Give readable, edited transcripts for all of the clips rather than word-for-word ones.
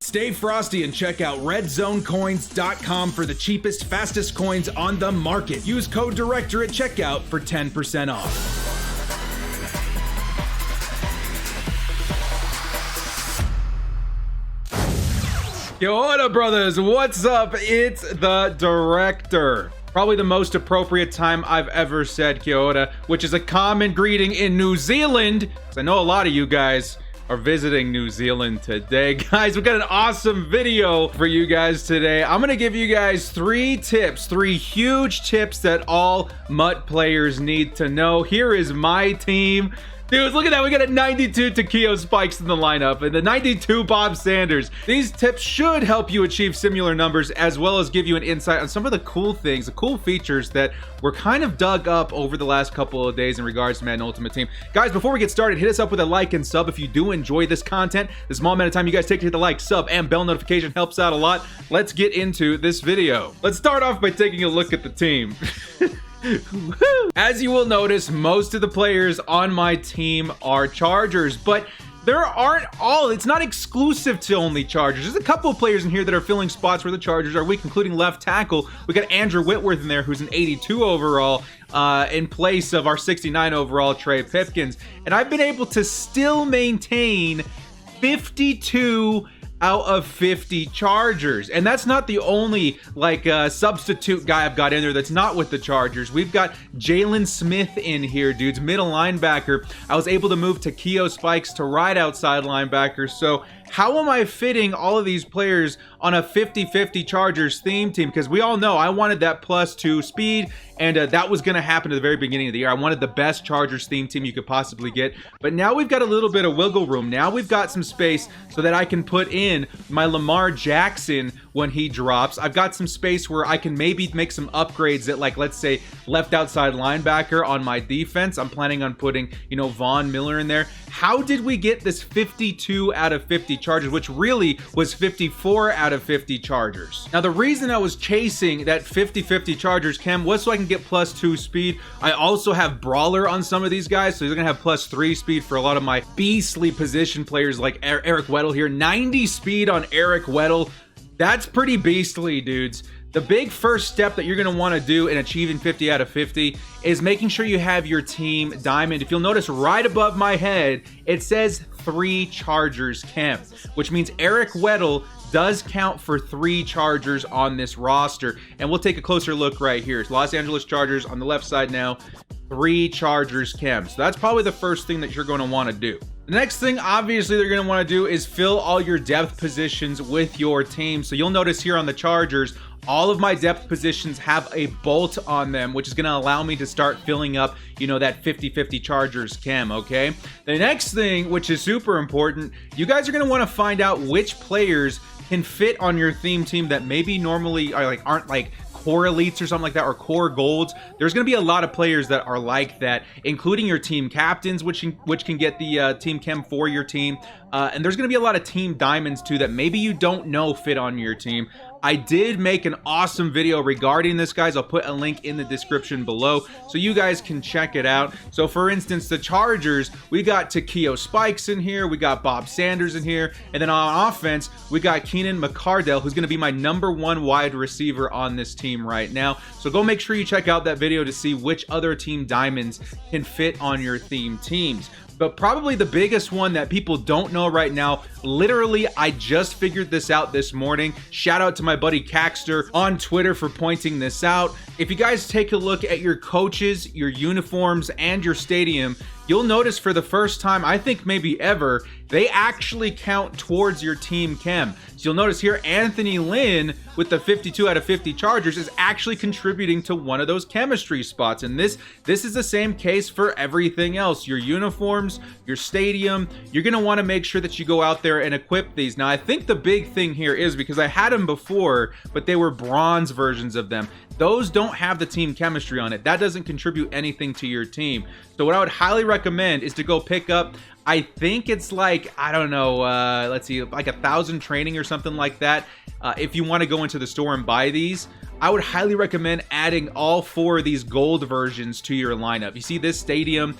Stay frosty and check out redzonecoins.com for the cheapest, fastest coins on the market. Use code DIRECTOR at checkout for 10% off. Yo, what up, brothers? What's up? It's the Director. Probably the most appropriate time I've ever said kia ora, which is a common greeting in New Zealand, because I know a lot of you guys are visiting New Zealand today. Guys, we've got an awesome video for you guys today. I'm gonna give you guys three huge tips that all MUT players need to know. Here is my team. Dudes, look at that. We got a 92 Takeo Spikes in the lineup and the 92 Bob Sanders. These tips should help you achieve similar numbers, as well as give you an insight on some of the cool things, the cool features that were kind of dug up over the last couple of days in regards to Madden Ultimate Team. Guys, before we get started, hit us up with a like and sub if you do enjoy this content. The small amount of time you guys take to hit the like, sub, and bell notification helps out a lot. Let's get into this video. Let's start off by taking a look at the team. As you will notice, most of the players on my team are Chargers, but there aren't all. It's not exclusive to only Chargers. There's a couple of players in here that are filling spots where the Chargers are weak, including left tackle. We got Andrew Whitworth in there, who's an 82 overall, in place of our 69 overall Trey Pipkins. And I've been able to still maintain 52 out of 50 Chargers. And that's not the only substitute guy I've got in there that's not with the Chargers. We've got Jalen Smith in here, dudes, middle linebacker. I was able to move Takeo Spikes to right outside linebacker. So how am I fitting all of these players on a 50-50 Chargers theme team? Because we all know I wanted that +2 speed, and that was going to happen at the very beginning of the year. I wanted the best Chargers theme team you could possibly get. But now we've got a little bit of wiggle room. Now we've got some space so that I can put in my Lamar Jackson when he drops. I've got some space where I can maybe make some upgrades at, like, let's say, left outside linebacker on my defense. I'm planning on putting, Von Miller in there. How did we get this 52 out of 50 Chargers, which really was 54 out of 50 Chargers? Now, the reason I was chasing that 50-50 Chargers chem was so I can get +2 speed. I also have Brawler on some of these guys, so they're gonna have +3 speed for a lot of my beastly position players like Eric Weddle here. 90 speed on Eric Weddle. That's pretty beastly, dudes. The big first step that you're going to want to do in achieving 50 out of 50 is making sure you have your team diamond. If you'll notice right above my head, it says 3 Chargers chem, which means Eric Weddle does count for 3 Chargers on this roster. And we'll take a closer look right here. It's Los Angeles Chargers on the left side now, 3 Chargers chem. So that's probably the first thing that you're going to want to do. The next thing, obviously, they're going to want to do is fill all your depth positions with your team. So you'll notice here on the Chargers, all of my depth positions have a bolt on them, which is going to allow me to start filling up, that 50-50 Chargers chem, okay? The next thing, which is super important, you guys are going to want to find out which players can fit on your theme team that maybe normally aren't core elites or something like that, or core golds. There's going to be a lot of players that are like that, including your team captains, which can get the team chem for your team. And there's going to be a lot of team diamonds too that maybe you don't know fit on your team. I did make an awesome video regarding this, guys. I'll put a link in the description below so you guys can check it out. So for instance, the Chargers, we got Takeo Spikes in here, we got Bob Sanders in here, and then on offense, we got Keenan McCardell, who's going to be my #1 wide receiver on this team right now. So go make sure you check out that video to see which other team diamonds can fit on your theme teams. But probably the biggest one that people don't know right now, literally, I just figured this out this morning. Shout out to my buddy Caxter on Twitter for pointing this out. If you guys take a look at your coaches, your uniforms, and your stadium, you'll notice for the first time, I think maybe ever, they actually count towards your team chem. So you'll notice here, Anthony Lynn with the 52 out of 50 Chargers is actually contributing to one of those chemistry spots. And this is the same case for everything else. Your uniforms, your stadium, you're going to want to make sure that you go out there and equip these. Now, I think the big thing here is, because I had them before, but they were bronze versions of them. Those don't have the team chemistry on it. That doesn't contribute anything to your team. So what I would highly recommend is to go pick up, I think it's I don't know, let's see, 1,000 training or something like that. If you want to go into the store and buy these, I would highly recommend adding all 4 of these gold versions to your lineup. You see this stadium,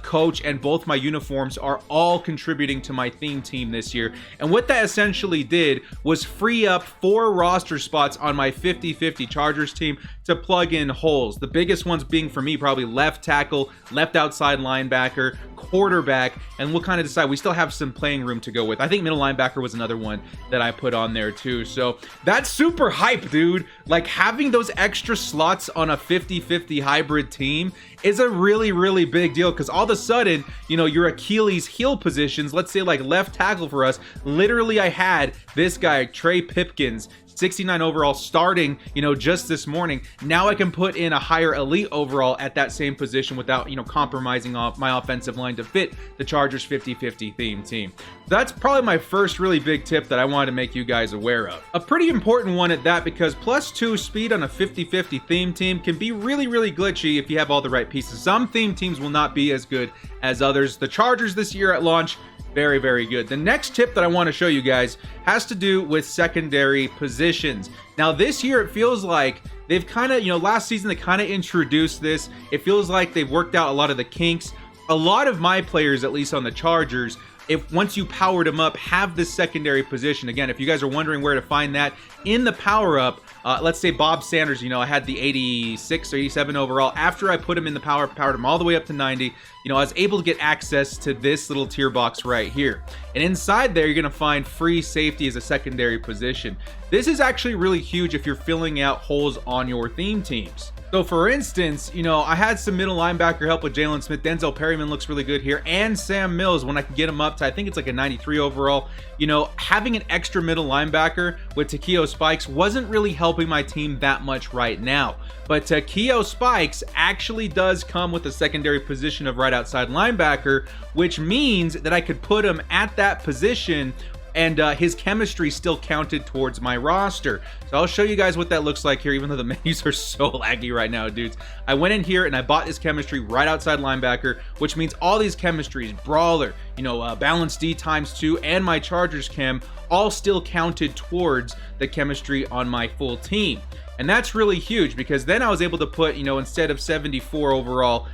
coach, and both my uniforms are all contributing to my theme team this year. And what that essentially did was free up 4 roster spots on my 50-50 Chargers team to plug in holes. The biggest ones being for me probably left tackle, left outside linebacker, quarterback, and we'll kind of decide. We still have some playing room to go with. I think middle linebacker was another one that I put on there too. So that's super hype, dude. Like, having those extra slots on a 50-50 hybrid team is a really, really big deal, because all of a sudden, you know, your Achilles heel positions, let's say like left tackle for us, literally I had this guy, Trey Pipkins, 69 overall, starting, you know, just this morning. Now I can put in a higher elite overall at that same position without, you know, compromising off my offensive line to fit the Chargers 50-50 theme team. That's probably my first really big tip that I wanted to make you guys aware of. A pretty important one at that, because +2 speed on a 50-50 theme team can be really, really glitchy if you have all the right pieces. Some theme teams will not be as good as others. The Chargers this year at launch, very, very good. The next tip that I want to show you guys has to do with secondary positions. Now this year, it feels like they've kind of, you know, last season they kind of introduced this. It feels like they've worked out a lot of the kinks. A lot of my players, at least on the Chargers, if once you powered them up, have this secondary position. Again, if you guys are wondering where to find that in the power up, let's say Bob Sanders, you know, I had the 86 or 87 overall. After I put him in the powered him all the way up to 90, you know, I was able to get access to this little tier box right here. And inside there, you're going to find free safety as a secondary position. This is actually really huge if you're filling out holes on your theme teams. So for instance, you know, I had some middle linebacker help with Jalen Smith. Denzel Perryman looks really good here. And Sam Mills, when I can get him up to, I think it's like a 93 overall. You know, having an extra middle linebacker with Takeo Spikes wasn't really helping my team that much right now. But Takeo Spikes actually does come with a secondary position of right outside linebacker, which means that I could put him at that position and his chemistry still counted towards my roster. So I'll show you guys what that looks like here, even though the menus are so laggy right now, dudes. I went in here and I bought his chemistry right outside linebacker, which means all these chemistries, brawler, you know, balance D ×2, and my Chargers chem, all still counted towards the chemistry on my full team. And that's really huge, because then I was able to put, you know, instead of 74 overall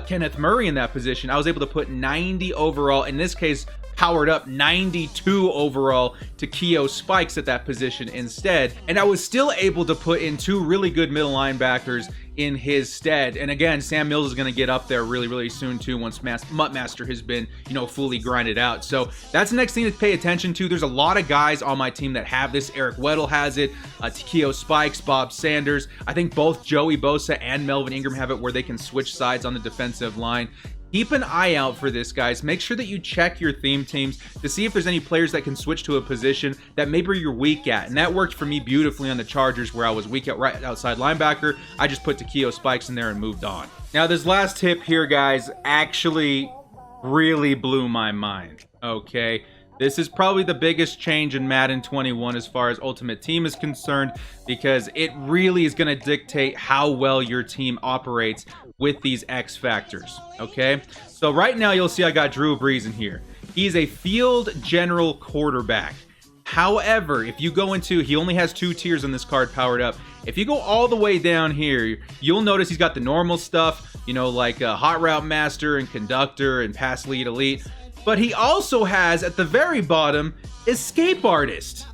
Kenneth Murray in that position, I was able to put 90 overall, in this case, powered up 92 overall to Takeo Spikes at that position instead. And I was still able to put in 2 really good middle linebackers in his stead. And again, Sam Mills is going to get up there really, really soon too, once MUT Master has been, you know, fully grinded out. So that's the next thing to pay attention to. There's a lot of guys on my team that have this. Eric Weddle has it, Takeo Spikes, Bob Sanders. I think both Joey Bosa and Melvin Ingram have it, where they can switch sides on the defensive line. Keep an eye out for this, guys. Make sure that you check your theme teams to see if there's any players that can switch to a position that maybe you're weak at. And that worked for me beautifully on the Chargers, where I was weak at right outside linebacker. I just put Takeo Spikes in there and moved on. Now, this last tip here, guys, actually really blew my mind, okay? This is probably the biggest change in Madden 21 as far as Ultimate Team is concerned, because it really is going to dictate how well your team operates with these X factors, okay? So right now you'll see I got Drew Brees in here. He's a field general quarterback. However, if you go into, he only has 2 tiers on this card powered up. If you go all the way down here, you'll notice he's got the normal stuff, you know, like Hot Route Master and Conductor and Pass Lead Elite. But he also has, at the very bottom, Escape Artist.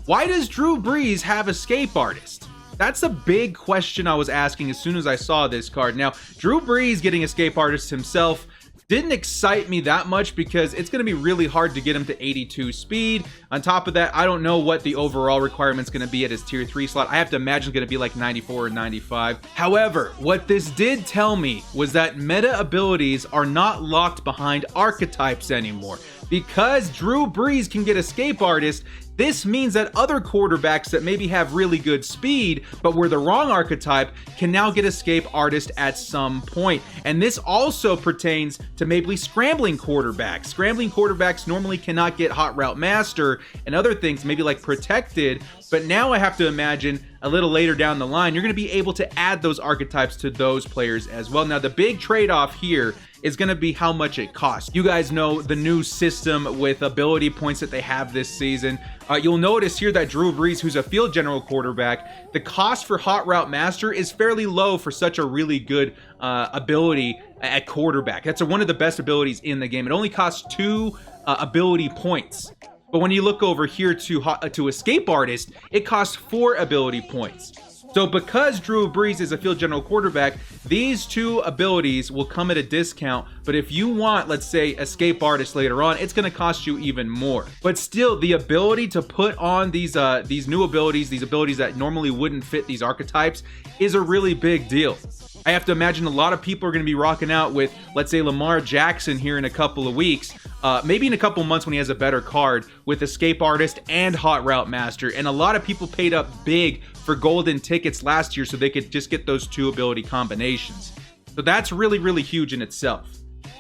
Why does Drew Brees have Escape Artist? That's a big question I was asking as soon as I saw this card. Now, Drew Brees getting Escape Artist himself didn't excite me that much, because it's going to be really hard to get him to 82 speed. On top of that, I don't know what the overall requirement's going to be at his tier 3 slot. I have to imagine it's going to be like 94 or 95. However, what this did tell me was that meta abilities are not locked behind archetypes anymore. Because Drew Brees can get Escape Artist, this means that other quarterbacks that maybe have really good speed, but were the wrong archetype, can now get Escape Artist at some point. And this also pertains to maybe scrambling quarterbacks. Scrambling quarterbacks normally cannot get Hot Route Master and other things, maybe like Protected, but now I have to imagine a little later down the line, you're going to be able to add those archetypes to those players as well. Now, the big trade-off here is going to be how much it costs. You guys know the new system with ability points that they have this season. You'll notice here that Drew Brees, who's a field general quarterback, the cost for Hot Route Master is fairly low for such a really good ability at quarterback. That's one of the best abilities in the game. It only costs 2 ability points. But when you look over here to Escape Artist, it costs 4 ability points. So because Drew Brees is a field general quarterback, these 2 abilities will come at a discount. But if you want, let's say, Escape Artist later on, it's going to cost you even more. But still, the ability to put on these new abilities, these abilities that normally wouldn't fit these archetypes, is a really big deal. I have to imagine a lot of people are going to be rocking out with, let's say, Lamar Jackson here in a couple of weeks, maybe in a couple of months when he has a better card, with Escape Artist and Hot Route Master. And a lot of people paid up big for golden tickets last year so they could just get those 2 ability combinations. So that's really, really huge in itself.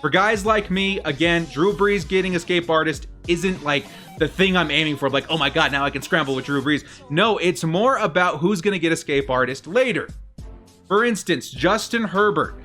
For guys like me, again, Drew Brees getting Escape Artist isn't like the thing I'm aiming for, like, oh my god, now I can scramble with Drew Brees. No, it's more about who's going to get Escape Artist later. For instance, Justin Herbert,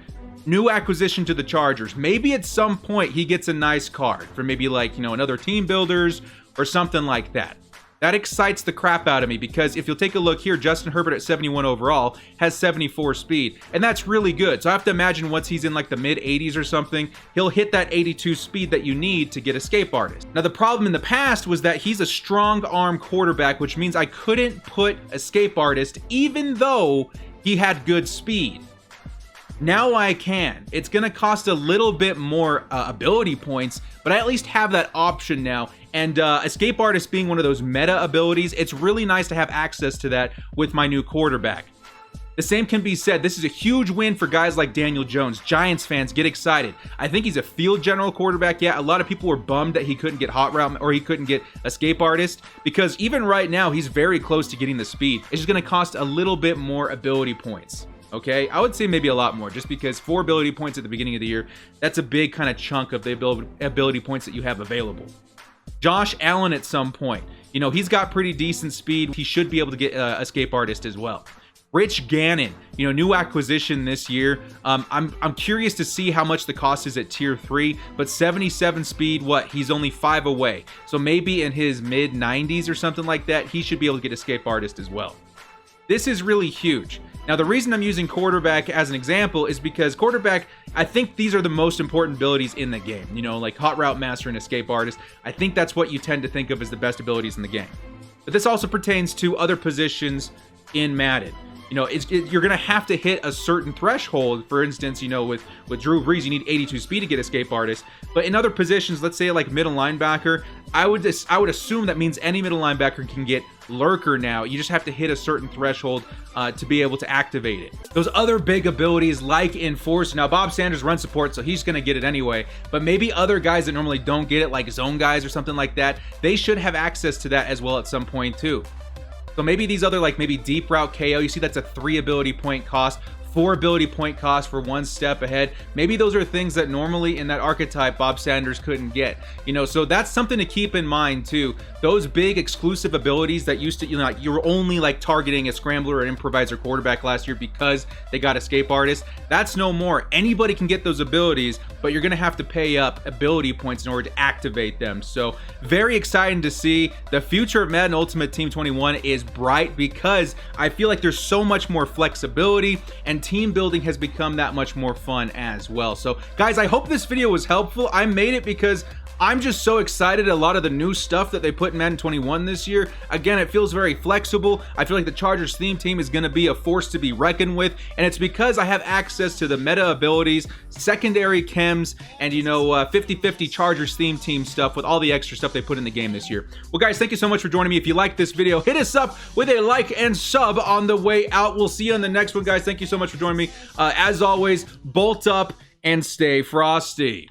new acquisition to the Chargers. Maybe at some point he gets a nice card for maybe like, another team builders or something like that. That excites the crap out of me because if you'll take a look here, Justin Herbert at 71 overall has 74 speed, and that's really good. So I have to imagine once he's in like the mid 80s or something, he'll hit that 82 speed that you need to get Escape Artist. Now the problem in the past was that he's a strong arm quarterback, which means I couldn't put Escape Artist even though he had good speed. Now I can. It's gonna cost a little bit more ability points, but I at least have that option now. And Escape Artist being one of those meta abilities, it's really nice to have access to that with my new quarterback. The same can be said, this is a huge win for guys like Daniel Jones. Giants fans, get excited. I think he's a field general quarterback. Yeah, a lot of people were bummed that he couldn't get Hot Route or he couldn't get Escape Artist, because even right now, he's very close to getting the speed. It's just gonna cost a little bit more ability points. Okay, I would say maybe a lot more, just because 4 ability points at the beginning of the year, that's a big kind of chunk of the ability points that you have available. Josh Allen at some point, he's got pretty decent speed. He should be able to get Escape Artist as well. Rich Gannon, new acquisition this year. I'm curious to see how much the cost is at tier 3, but 77 speed, he's only 5 away. So maybe in his mid 90s or something like that, he should be able to get Escape Artist as well. This is really huge. Now, the reason I'm using quarterback as an example is because quarterback, I think these are the most important abilities in the game. Like Hot Route Master and Escape Artist. I think that's what you tend to think of as the best abilities in the game. But this also pertains to other positions in Madden. You're going to have to hit a certain threshold. For instance, with Drew Brees, you need 82 speed to get Escape Artist. But in other positions, let's say like middle linebacker, I would assume that means any middle linebacker can get Lurker now. You just have to hit a certain threshold to be able to activate it. Those other big abilities like Enforce, now Bob Sanders runs support, so he's going to get it anyway. But maybe other guys that normally don't get it, like zone guys or something like that, they should have access to that as well at some point too. So maybe these other, like maybe Deep Route KO, you see that's a 3 ability point cost, 4 ability point cost for 1 step ahead. Maybe those are things that normally in that archetype Bob Sanders couldn't get. So that's something to keep in mind too. Those big exclusive abilities that used to, you were only like targeting a scrambler or improviser quarterback last year because they got Escape Artist. That's no more. Anybody can get those abilities, but you're gonna have to pay up ability points in order to activate them. So very exciting to see. The future of Madden Ultimate Team 21 is bright because I feel like there's so much more flexibility, and team building has become that much more fun as well. So guys, I hope this video was helpful. I made it because I'm just so excited a lot of the new stuff that they put in Madden 21 this year. Again, it feels very flexible. I feel like the Chargers theme team is going to be a force to be reckoned with, and it's because I have access to the meta abilities, secondary chems, and 50-50 Chargers theme team stuff with all the extra stuff they put in the game this year. Well guys, thank you so much for joining me. If you like this video, hit us up with a like and sub on the way out. We'll see you on the next one, guys. Thank you so much for joining me. As always, bolt up and stay frosty.